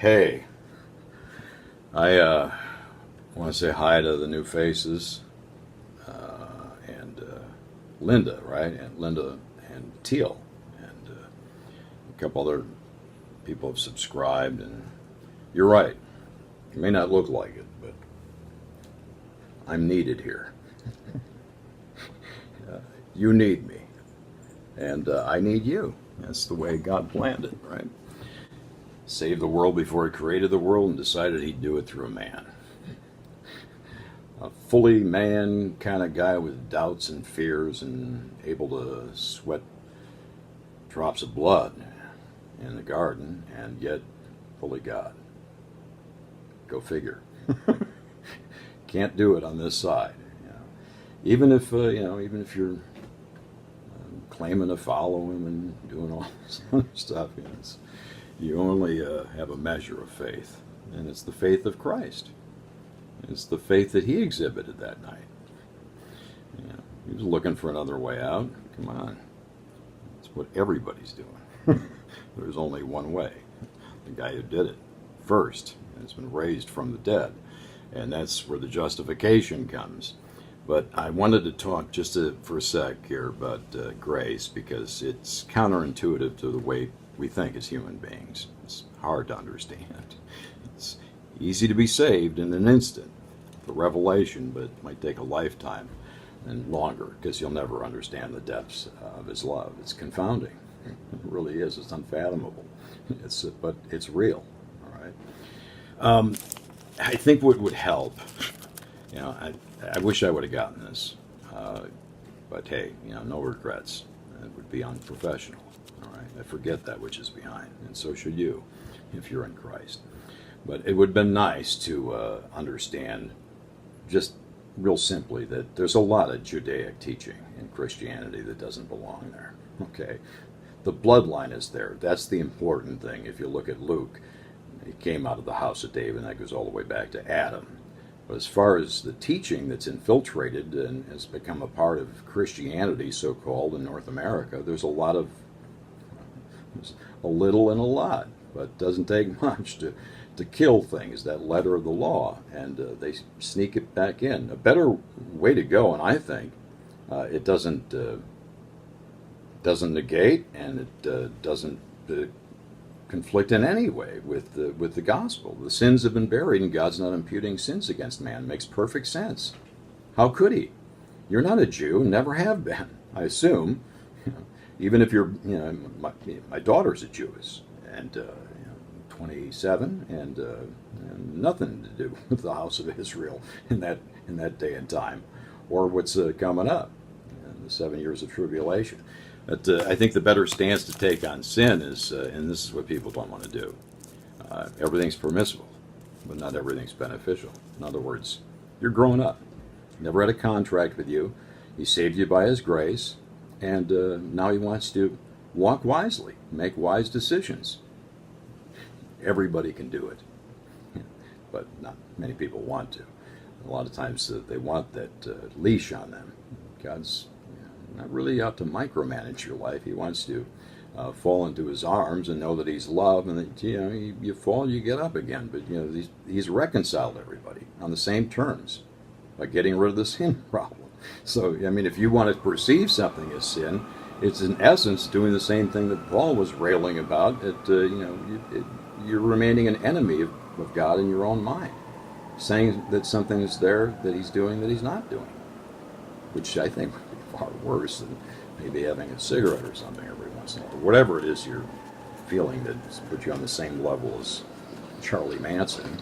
Hey, I want to say hi to the new faces and Linda, right? And Linda and Teal, and a couple other people have subscribed. And you're right, it may not look like it, but I'm needed here. You need me, and I need you. That's the way God planned it, right? Saved the world before he created the world and decided he'd do it through a man. A fully man kind of guy with doubts and fears and able to sweat drops of blood in the garden, and yet fully God. Go figure. Can't do it on this side. Even if even if you're claiming to follow him and doing all this other stuff, you only have a measure of faith, and it's the faith of Christ. It's the faith that he exhibited that night. He was looking for another way out. Come on. That's what everybody's doing. There's only one way. The guy who did it first has been raised from the dead, and that's where the justification comes. But I wanted to talk just for a sec here about grace, because it's counterintuitive to the way we think as human beings. It's hard to understand. It's easy to be saved in an instant, the revelation, but it might take a lifetime and longer, because you'll never understand the depths of his love. It's confounding. It really is. It's unfathomable. But it's real. All right. I think what would help, I wish I would have gotten this, but hey, no regrets. It would be unprofessional. All right, I forget that which is behind, and so should you, if you're in Christ. But it would have been nice to understand, just real simply, that there's a lot of Judaic teaching in Christianity that doesn't belong there. Okay, the bloodline is there. That's the important thing. If you look at Luke, he came out of the house of David, and that goes all the way back to Adam. But as far as the teaching that's infiltrated and has become a part of Christianity, so-called, in North America, there's a little and a lot, but it doesn't take much to kill things, that letter of the law, and they sneak it back in. A better way to go, and I think it doesn't negate, and it doesn't conflict in any way with the gospel. The sins have been buried, and God's not imputing sins against man. It makes perfect sense. How could he? You're not a Jew, never have been, I assume. Even if you're, my daughter's a Jewess, and 27, and nothing to do with the house of Israel in that day and time, or what's coming up, the 7 years of tribulation. But I think the better stance to take on sin is, and this is what people don't want to do, everything's permissible, but not everything's beneficial. In other words, you're growing up. Never had a contract with you. He saved you by his grace, and now he wants to walk wisely, make wise decisions. Everybody can do it, but not many people want to. A lot of times they want that leash on them. God's not really out to micromanage your life. He wants to fall into his arms and know that he's loved, and that you fall, you get up again. But he's reconciled everybody on the same terms by getting rid of the sin problem. So if you want to perceive something as sin, it's in essence doing the same thing that Paul was railing about. You're remaining an enemy of God in your own mind, saying that something is there that he's doing that he's not doing, which I think would be far worse than maybe having a cigarette or something every once in a while. Whatever it is you're feeling that puts you on the same level as Charlie Manson,